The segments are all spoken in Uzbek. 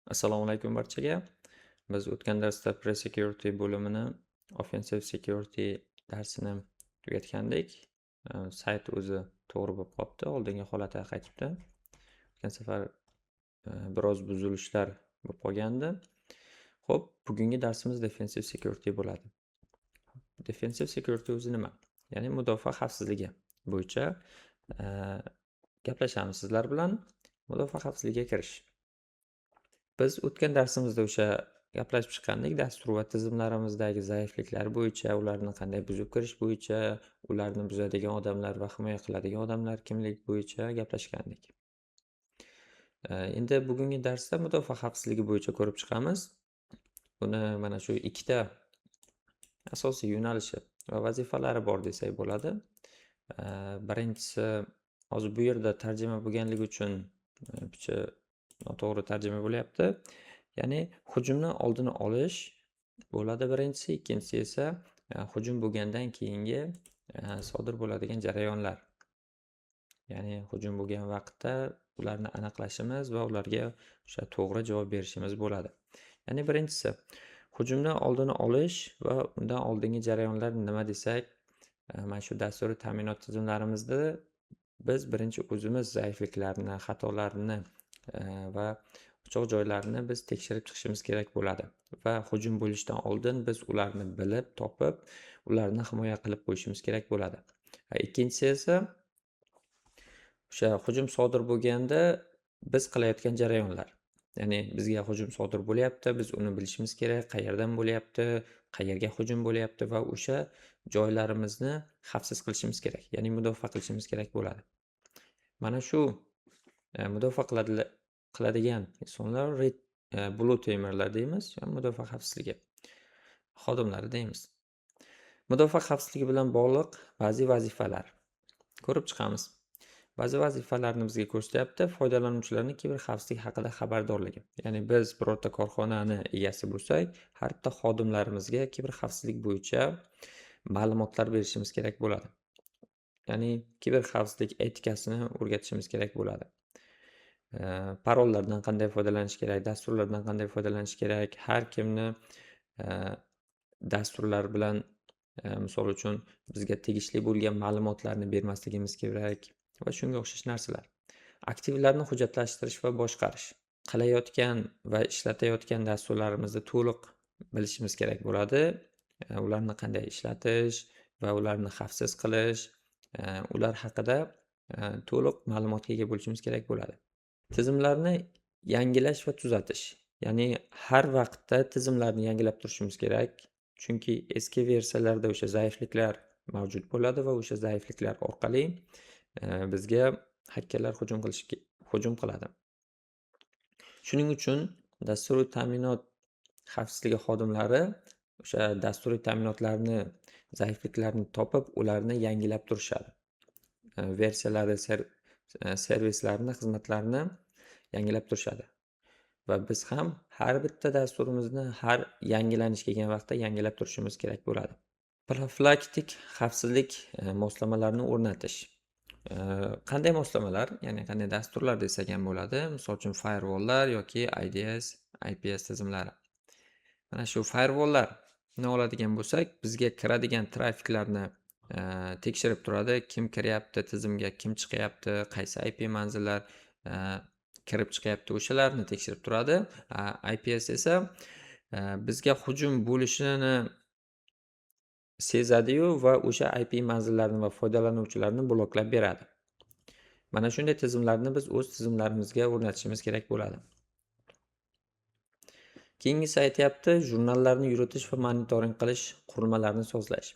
Assalomu alaykum barchaga. Biz o'tgan darsda Pre-Security bo'limini Offensive Security darsini tugatgandik. Sayt o'zi to'g'ri bo'lib qolibdi, oldingi holatiga qaytibdi. O'tgan safar biroz buzilishlar bo'lib qolgandi. Xo'p, bugungi darsimiz Defensive Security bo'ladi. Defensive Security o'zi nima? Ya'ni mudofaa xavfsizligi bo'yicha gaplashamiz sizlar bilan. Mudofaa xavfsizligiga kirish. Biz o'tgan darsimizda o'sha gaplashib chiqqandik, dastur va tizimlarimizdagi zaifliklar bo'yicha, ularni qanday buzib kirish bo'yicha, ularni buzadigan odamlar va himoya qiladigan odamlar kimlik bo'yicha gaplashgandik. Endi bugungi darsda mudofaa xavfsizligi bo'yicha ko'rib chiqamiz. Buni mana shu ikkita asosiy yo'nalishi va vazifalari bor desak bo'ladi. Birinchisi, hozir bu yerda tarjima bo'lganligi uchun picha noto'g'ri tarjima bo'lyapti. Ya'ni hujumni oldini olish bo'ladi birinchisi, ikkinchisi esa hujum bo'lgandan keyingi sodir bo'ladigan jarayonlar. Ya'ni hujum bo'lgan vaqtda ularni aniqlashimiz va ularga o'sha to'g'ri javob berishimiz bo'ladi. Ya'ni birinchisi hujumni oldini olish va undan oldingi jarayonlar nima desak, mana shu dasturiy ta'minot tizimlarimizda biz birinchi o'zimiz zaifliklarni, xatolarni va ochiq joylarni biz tekshirib chiqishimiz kerak bo'ladi va hujum bo'lishidan oldin biz ularni bilib, topib, ularni himoya qilib qo'yishimiz kerak bo'ladi. Ikkinchisi esa o'sha hujum sodir bo'lganda biz qilayotgan jarayonlar. Ya'ni bizga hujum sodir bo'lyapti, biz uni bilishimiz kerak, qayerdan bo'lyapti, qayerga hujum bo'lyapti va o'sha joylarimizni xavfsiz qilishimiz kerak, ya'ni mudofaa qilishimiz kerak bo'ladi. Mana shu mudofaa qiladigan insonlar blue teamerlar deymiz, mudofaa xavfsizligi xodimlari deymiz. Mudofaa xavfsizligi bilan bog'liq ba'zi vazifalar ko'rib chiqamiz. Ba'zi vazifalarni bizga ko'rsatyapti, foydalanuvchilarning kiber xavfsizlik haqida xabardorligi. Ya'ni biz birorta korxonani egasi bo'lsak, har bitta xodimlarimizga kiber xavfsizlik bo'yicha ma'lumotlar berishimiz kerak bo'ladi. Ya'ni kiber xavfsizlik etikasini o'rgatishimiz kerak bo'ladi. Parollardan qanday foydalanish kerak, dasturlardan qanday foydalanish kerak, har kimni dasturlar bilan misol uchun bizga tegishli bo'lgan ma'lumotlarni bermasligimiz kerak va shunga o'xshash narsalar. Aktivlarni hujjatlashtirish va boshqarish. Qilayotgan va ishlatayotgan dasturlarimizni to'liq bilishimiz kerak bo'ladi. Ularni qanday ishlatish va ularni xavfsiz qilish, ular haqida to'liq ma'lumotga ega bo'lishimiz kerak bo'ladi. Tizimlarni yangilash va tuzatish. Ya'ni har vaqtda tizimlarni yangilab turishimiz kerak. Chunki eski versiyalarda o'sha zaifliklar mavjud bo'ladi va o'sha zaifliklar orqali bizga hakkerlar hujum qiladi. Shuning uchun dasturiy ta'minot xavfsizligi xodimlari o'sha dasturiy ta'minotlarni zaifliklarini topib, ularni yangilab turishadi. Versiyalarni, servislarni, xizmatlarni yangilab turishadi. Va biz ham har bitta dasturimizni har yangilanish kelgan vaqtda yangilab turishimiz kerak bo'ladi. Profilaktik xavfsizlik moslamalarini o'rnatish. Qanday moslamalar, ya'ni qanday dasturlar desak ham bo'ladi. Misol uchun firewalllar yoki IDS, IPS tizimlari. Mana shu firewalllarni oladigan bo'lsak, bizga kiradigan trafiklarni tekshirib turadi. Kim kiryapti tizimga, kim chiqyapti, qaysi IP manzillar kirib chiqyapti, o'shalarni tekshirib turadi. IPS esa bizga hujum bo'lishini sezadi-yu va o'sha IP manzillarini va foydalanuvchilarni bloklab beradi. Mana shunday tizimlarni biz o'z tizimlarimizga o'rnatishimiz kerak bo'ladi. Keyingisi aytyapti, jurnallarni yuritish va monitoring qilish qurilmalarini sozlash.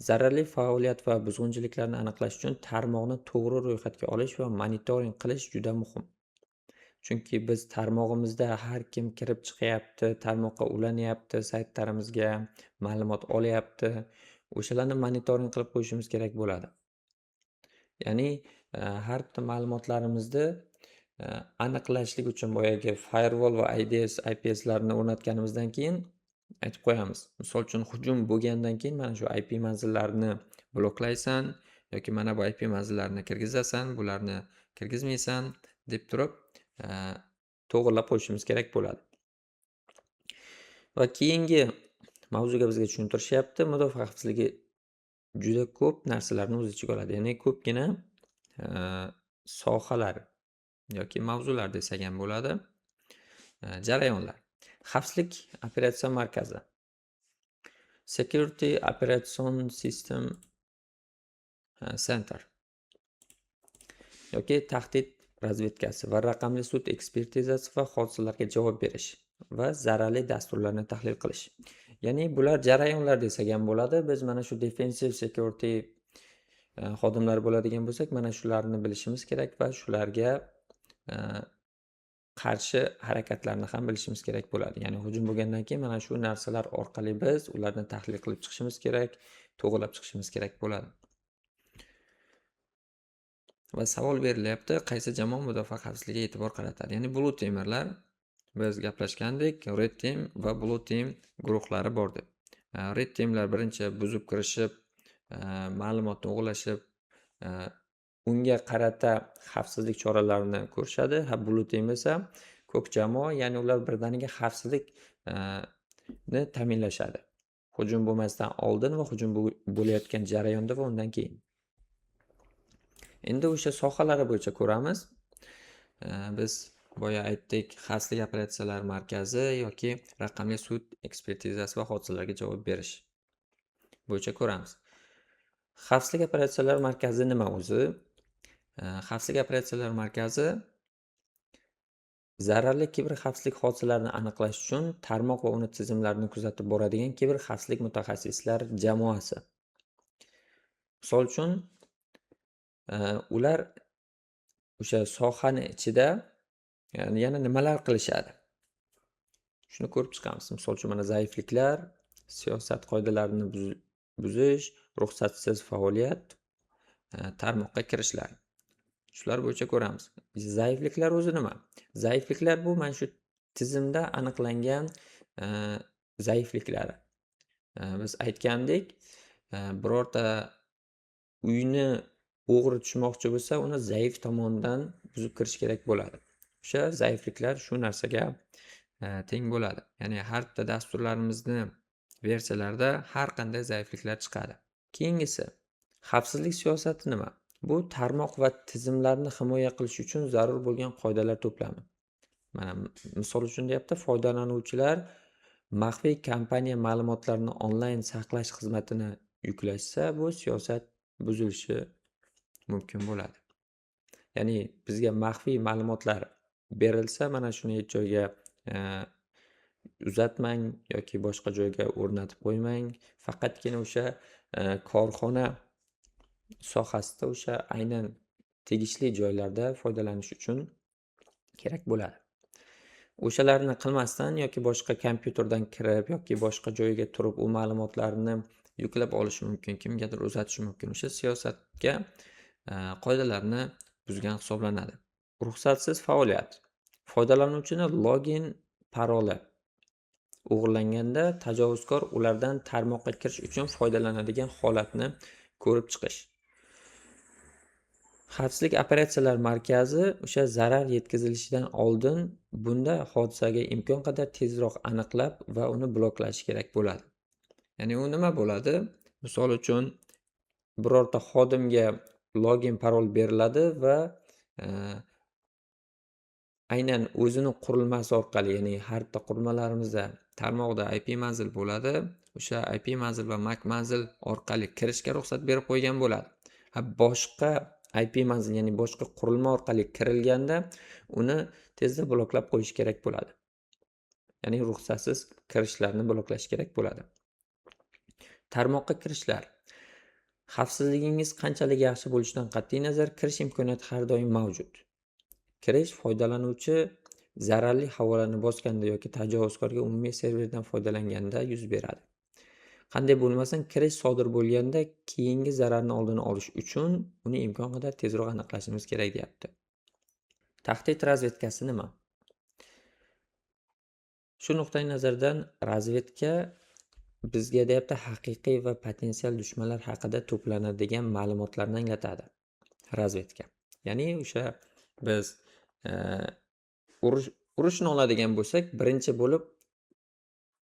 Zararli faoliyat va buzg'unchiliklarni aniqlash uchun tarmoqni to'g'ri ro'yxatga olish va monitoring qilish juda muhim. Chunki biz tarmog'imizda har kim kirib chiqyapti, tarmoqqa ulanyapti, saytlarimizga ma'lumot olyapti. O'shalarni monitoring qilib qo'yishimiz kerak bo'ladi. Ya'ni har bitta ma'lumotlarimizni aniqlashlik uchun boyagi firewall va IDS, IPSlarni o'rnatganimizdan keyin aytib qo'yamiz. Misol uchun hujum bo'lgandan keyin mana shu IP manzillarini bloklaysan yoki mana bu IP manzillarini kirgizasan, bularni kirgizmaysan deb turib to'g'irlab qo'yishimiz kerak bo'ladi. Va keyingi mavzuga bizga tushuntirishyapti. Mudofaa xavfsizligi juda ko'p narsalarni o'z ichiga oladi. Ya'ni ko'pgina sohalar yoki mavzular desak ham bo'ladi. Jarayonlar. Xavfsizlik operatsion markazi. Security Operation System Center yoki tahdid razvedkasi va raqamli sud ekspertizasi va hodisalarga javob berish va zararli dasturlarni tahlil qilish. Ya'ni bular jarayonlar desak ham bo'ladi. Biz mana shu defensive security xodimlari bo'ladigan bo'lsak, mana shularni bilishimiz kerak va shularga qarshi harakatlarni ham bilishimiz kerak bo'ladi. Ya'ni hujum bo'lgandan keyin mana shu narsalar orqali biz ularni tahlil qilib chiqishimiz kerak, to'g'rilab chiqishimiz kerak bo'ladi. Va savol berilyapti, qaysi jamoa mudofaa xavfsizligiga e'tibor qaratadi? Ya'ni blue teamerlar, biz gaplashgandik, red team va blue team guruhlari bor deb. Red teamlar birinchi buzib kirishib, ma'lumotni o'g'irlashib, unga qarata xavfsizlik choralarini ko'rishadi. Blue team esa ko'k jamoa, ya'ni ular birdaniga xavfsizlikni ta'minlashadi. Hujum bo'lmasdan oldin va hujum bo'layotgan jarayonda va undan keyin. Endi o'sha sohalari bo'yicha ko'ramiz. Biz boya aytdik, xavfsizlik operatsiyalar markazi yoki raqamli sud ekspertizasi va hodisalarga javob berish bo'yicha ko'ramiz. Xavfsizlik operatsiyalar markazi nima o'zi? Xavfsizlik operatsiyalar markazi zararli kiber xavfsizlik hodisalarini aniqlash uchun tarmoq va uni tizimlarini kuzatib boradigan kiber xavfsizlik mutaxassislar jamoasi. Misol uchun, ular o'sha sohani ichida yana nimalar qilishadi? Shuni ko'rib chiqamiz. Misol uchun mana zaifliklar, siyosat qoidalarini buzish, ruxsatsiz faoliyat, tarmoqqa kirishlar. Shular bo'yicha ko'ramiz. Zaifliklar o'zi nima? Zaifliklar bu mana shu tizimda aniqlangan zaifliklar. Biz aytgandik, birorta uyni o'g'ri tushmoqchi bo'lsa, uni zaif tomonidan buzib kirish kerak bo'ladi. O'sha zaifliklar shu narsaga teng bo'ladi. Ya'ni har bitta dasturlarimizni versiyalarida har qanday zaifliklar chiqadi. Keyingisi, xavfsizlik siyosati nima? Bu tarmoq va tizimlarni himoya qilish uchun zarur bo'lgan qoidalar to'plami. Mana misol uchun deyapti, foydalanuvchilar maxfiy kompaniya ma'lumotlarini onlayn saqlash xizmatini yuklashsa, bu siyosat buzilishi mumkin bo'ladi. Ya'ni bizga maxfiy ma'lumotlar berilsa, mana shuni hech joyga uzatmang yoki boshqa joyga o'rnatib qo'ymang. Faqatgina o'sha korxona sohasida o'sha aynan tegishli joylarda foydalanish uchun kerak bo'ladi. O'shalarni qilmasdan yoki boshqa kompyuterdan kirib yoki boshqa joyga turib u ma'lumotlarni yuklab olish mumkin, kimgadir uzatish mumkin. O'sha siyosatga qoidalarni buzgan hisoblanadi. Ruxsatsiz faoliyat. Foydalanuvchini login paroli o'g'irlanganda tajovuzkor ulardan tarmoqqa kirish uchun foydalanadigan holatni ko'rib chiqish. Xavfsizlik operatsiyalar markazi o'sha zarar yetkazilishidan oldin bunda hodisaga imkon qadar tezroq aniqlab va uni bloklash kerak bo'ladi. Ya'ni u nima bo'ladi? Misol uchun birorta xodimga login parol beriladi va aynan o'zini qurilmasi orqali, ya'ni har bitta qurilmalarimizda tarmoqda IP manzil bo'ladi. O'sha IP manzil va MAC manzil orqali kirishga ruxsat berib qo'ygan bo'ladi. Boshqa IP manzil, ya'ni boshqa qurilma orqali kirilganda uni tezda bloklab qo'yish kerak bo'ladi. Ya'ni ruxsatsiz kirishlarni bloklash kerak bo'ladi. Tarmoqqa kirishlar. Xavfsizligingiz qanchalik yaxshi bo'lishidan qat'iy nazar, kirish imkoniyati har doim mavjud. Kirish foydalanuvchi zararli havolani bosganda yoki tajovuzkorga umumiy serverdan foydalanganda yuz beradi. Qanday bo'lmasin, kirish sodir bo'lganda keyingi zararni oldini olish uchun uni imkon qadar tezroq aniqlashimiz kerak deyapti. Tahdid razvedkasi nima? Shu nuqtai nazardan razvedka bizga deyapti haqiqiy va potensial dushmanlar haqida to'planadigan ma'lumotlarni anglatadi. Razvedka. Ya'ni o'sha biz urushni oladigan bo'lsak, birinchi bo'lib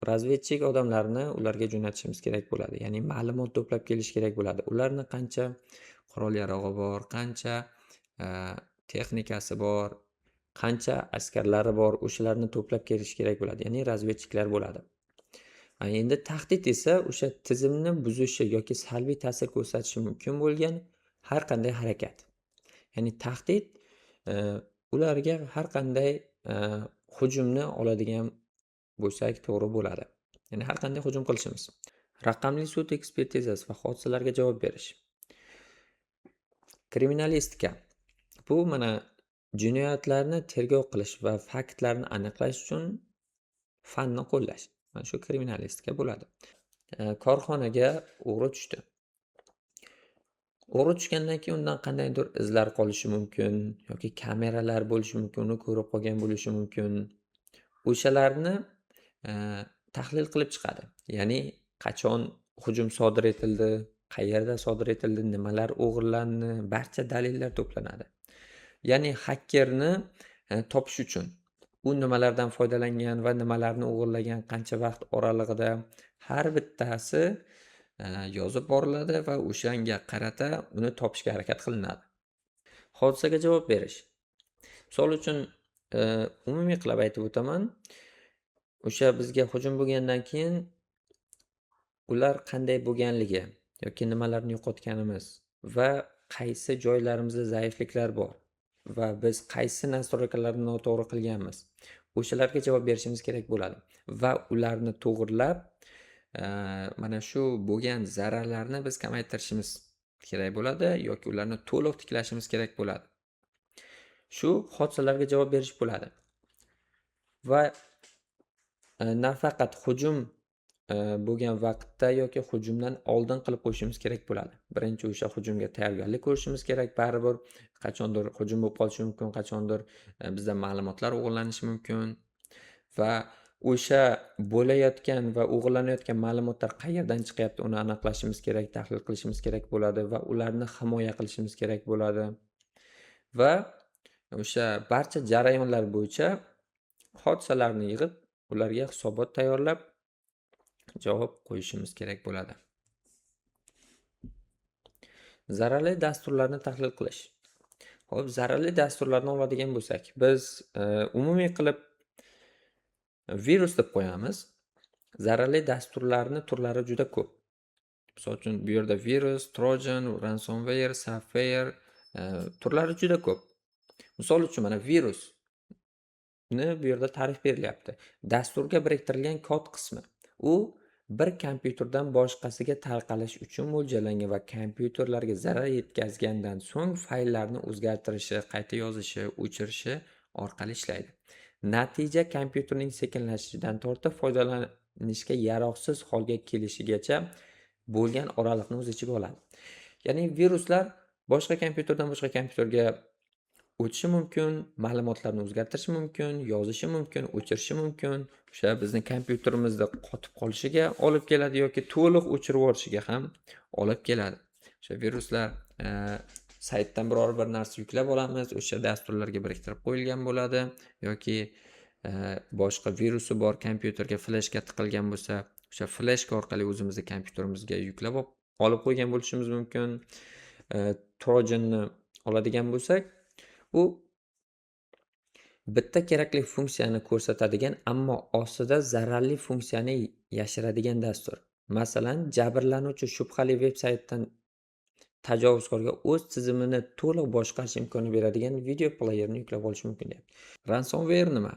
razvedchik odamlarni ularga jo'natishimiz kerak bo'ladi. Ya'ni ma'lumot to'plab kelish kerak bo'ladi. Ularni qancha qurol-yarog'i bor, qancha texnikasi bor, qancha askarlari bor, o'shalarni to'plab kelish kerak bo'ladi. Ya'ni razvedchiklar bo'ladi. Endi tahdid esa o'sha tizimni buzishi yoki salbiy ta'sir ko'rsatishi mumkin bo'lgan har qanday harakat. Ya'ni tahdid ularga har qanday hujumni oladigan bo'lsak to'g'ri bo'ladi. Ya'ni har qanday hujum qilishimiz. Raqamli sud ekspertizasi va hodisalarga javob berish. Kriminalistika. Bu mana jinoyatlarni tergov qilish va faktlarni aniqlash uchun fanni qo'llash. Mana shu kriminalistika bo'ladi. Korxonaga o'g'ri tushdi. O'g'ri tushgandan keyin undan qandaydir izlar qolishi mumkin yoki kameralar bo'lishi mumkin, uni ko'rib qolgan bo'lishi mumkin. O'shalarni tahlil qilib chiqadi. Ya'ni qachon hujum sodir etildi, qayerda sodir etildi, nimalar o'g'irlandi, barcha dalillar to'planadi. Ya'ni hakkerni topish uchun u nimalardan foydalangan va nimalarni o'g'irlagan, qancha vaqt oralig'ida har bittasi yozib boriladi va o'shanga qarata uni topishga harakat qilinadi. Hodisaga javob berish. Misol uchun umumiy qilib aytib o'taman. O'sha bizga hujum bo'lgandan keyin ular qanday bo'lganligi yoki nimalarni yo'qotganimiz va qaysi joylarimizda zaifliklar bor va biz qaysi nastroykalarni noto'g'ri qilganmiz, o'shalarga javob berishimiz kerak bo'ladi va ularni to'g'rilab mana shu bo'lgan zararlarni biz kamaytirishimiz kerak bo'ladi yoki ularni to'liq tiklashimiz kerak bo'ladi. Shu hodisalarga javob berish bo'ladi. Va nafaqat hujum bo'lgan vaqtda yoki hujumdan oldin qilib qo'yishimiz kerak bo'ladi. Birinchi o'sha hujumga tayyorgarlik ko'rishimiz kerak. Baribir qachondir hujum bo'lib qolishi mumkin, qachondir bizdan ma'lumotlar o'g'irlanishi mumkin va o'sha bo'layotgan va o'g'irlanayotgan ma'lumotlar qayerdan chiqyapti, uni aniqlashimiz kerak, tahlil qilishimiz kerak bo'ladi va ularni himoya qilishimiz kerak bo'ladi. Va o'sha barcha jarayonlar bo'yicha hodisalarni yig'ib, ularga hisobot tayyorlab javob qo'yishimiz kerak bo'ladi. Zararli dasturlarni tahlil qilish. Xo'p, zararli dasturlarni oladigan bo'lsak, biz umumiy qilib virus deb qo'yamiz. Zararli dasturlarni turlari juda ko'p. Misol uchun bu yerda virus, trojan, ransomware, sapware turlari juda ko'p. Misol uchun mana virusni bu yerda ta'rif berilyapti. Dasturga biriktirilgan kod qismi. U bir kompyuterdan boshqasiga tarqalish uchun mo'ljallangan va kompyuterlarga zarar yetkazgandan so'ng fayllarni o'zgartirishi, qayta yozishi, o'chirishi orqali ishlaydi. Natija kompyuterning sekinlashishidan tortib foydalanishga yaroqsiz holga kelishigacha bo'lgan oraliqni o'z ichiga oladi. Ya'ni viruslar boshqa kompyuterdan boshqa kompyuterga o'tishi mumkin, ma'lumotlarni o'zgartirishi mumkin, yozishi mumkin, o'chirishi mumkin. O'sha bizning kompyuterimizda qotib qolishiga olib keladi yoki to'liq o'chirib yuborishiga ham olib keladi. O'sha viruslar saytdan biror bir narsa yuklab olamiz, o'sha dasturlarga biriktirib qo'yilgan bo'ladi yoki boshqa virusi bor kompyuterga fleshka tiqilgan bo'lsa, o'sha fleshka orqali o'zimizning kompyuterimizga yuklab olib qo'ygan bo'lishimiz mumkin. Trojanni oladigan bo'lsak, u bitta kerakli funksiyani ko'rsatadigan, ammo ostida zararli funksiyani yashiradigan dastur. Masalan, jabrlanuvchi shubhali veb-saytdan tajovuzkorga o'z tizimini to'liq boshqarish imkonini beradigan video playerni yuklab olish mumkin deyapti. Ransomware nima?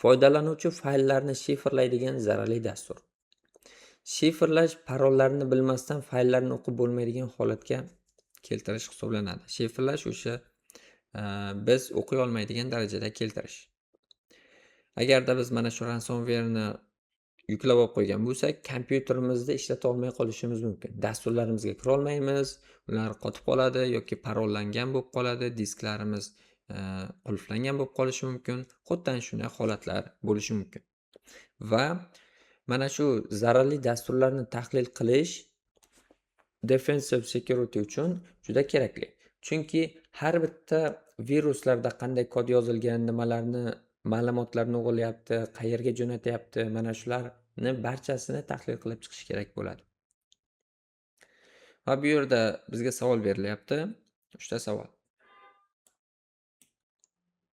Foydalanuvchi fayllarni shifrlaydigan zararli dastur. Shifrlash parollarni bilmasdan fayllarni o'qib bo'lmaydigan holatga keltirish hisoblanadi. Shifrlash o'sha biz o'qiy olmaydigan darajada keltirish. Agarda biz mana shu ransomwareni yuklab olib qo'ygan bo'lsak, kompyuterimizda ishlata olmay qolishimiz mumkin. Dasturlarimizga kira olmaymiz, ular qotib qoladi yoki parollangan bo'lib qoladi, disklarimiz qulflangan bo'lib qolishi mumkin. Xuddi shunday holatlar bo'lishi mumkin. Va mana shu zararli dasturlarni tahlil qilish defensive security uchun juda kerakli. Chunki har bitta viruslarda qanday kod yozilgan, ma'lumotlarni o'g'irlayapti, qayerga jo'natyapti, mana shularni barchasini tahlil qilib chiqish kerak bo'ladi. Va bu yerda bizga savol berilyapti. 3 ta savol.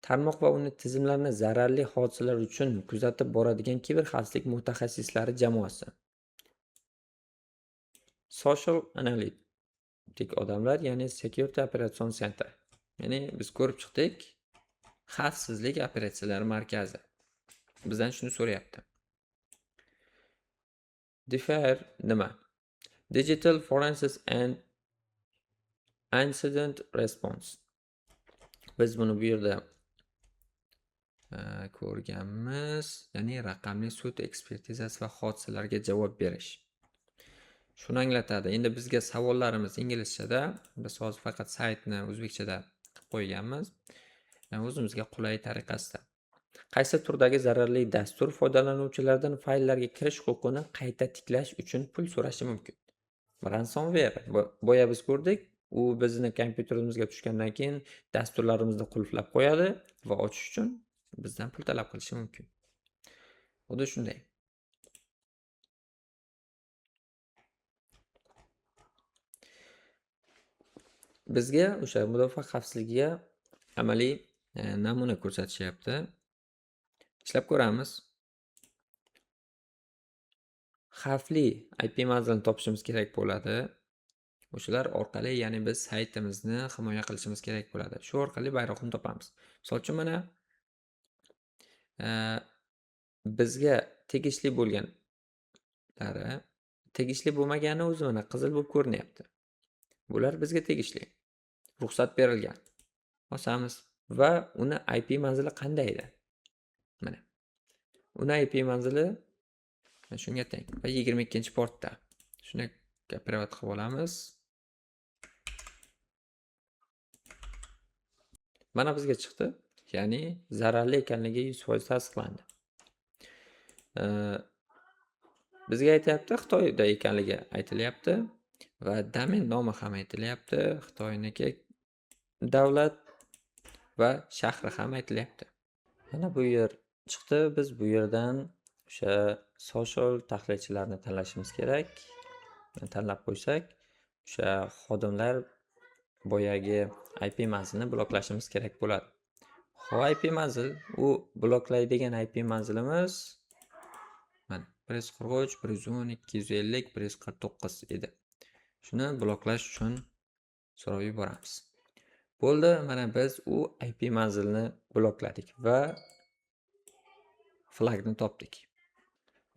Tarmoq va uni tizimlarini zararli hodisalar uchun kuzatib boradigan kiberxavfsizlik mutaxassislari jamoasi. Social Analytic odamlar, ya'ni Security Operation Center. Ya'ni biz ko'rib chiqdik, xavfsizlik operatsiyalari markazi bizdan shuni so'rayapti. DFIR nima? Digital Forensics and Incident Response. Biz buni bu yerda ko'rganmiz, ya'ni raqamli sud ekspertizasi va hodisalarga javob berish. Shuni anglatadi. Endi bizga savollarimiz inglizchada, biz hozir faqat saytni o'zbekchada qilib qo'yganmiz. O'zimizga qulay tariqasida. Qaysi turdagi zararli dastur foydalanuvchilardan fayllarga kirish huquqini qayta tiklash uchun pul so'rashi mumkin? Ransomware. Boya biz ko'rdik, u bizni kompyuterimizga tushgandan keyin dasturlarimizni qulflab qo'yadi va ochish uchun bizdan pul talab qilishi mumkin. Xuddi shunday. Bizga o'sha mudofaa xavfsizligiga amaliy namuna ko'rsatishyapti. Ishlab ko'ramiz. Xavfli IP manzilini topishimiz kerak bo'ladi. O'shalar orqali, ya'ni biz saytimizni himoya qilishimiz kerak bo'ladi. Shu orqali bayroqni topamiz. Misol uchun mana bizga tegishli bo'lganlari, tegishli bo'lmagani o'zi mana qizil bo'lib ko'rinyapti. Bular bizga tegishli. Ruxsat berilgan. Bosamiz va uni IP manzili qanday edi? Mana. Uni IP manzili shunga teng va 22-portda. Shuni privat qilib olamiz. Mana bizga chiqdi. Ya'ni zararli ekanligi 100% tasdiqlandi. Bizga aytayapti, Xitoyda ekanligi aytilyapti va domen nomi ham aytilyapti. Xitoyniki davlat va shahri ham aytilyapti. Mana bu yer chiqdi. Biz bu yerdan o'sha social tahlilchilarni tanlashimiz kerak. Tanlab qo'ysak, o'sha xodimlar boyagi IP manzilni bloklashimiz kerak bo'ladi. Xo'p, IP manzil, u bloklaydigan IP manzilimiz mana 143, 110, 250, 149 edi. Shuni bloklash uchun so'rab yuboramiz. Bo'ldi, mana biz u IP manzilni blokladik va flagni topdik.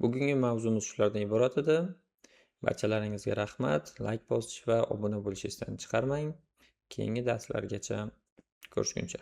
Bugungi mavzumiz shulardan iborat edi. Barchalaringizga rahmat. Like bosish va obuna bo'lishni chiqarmang. Keyingi darslargacha ko'rishguncha.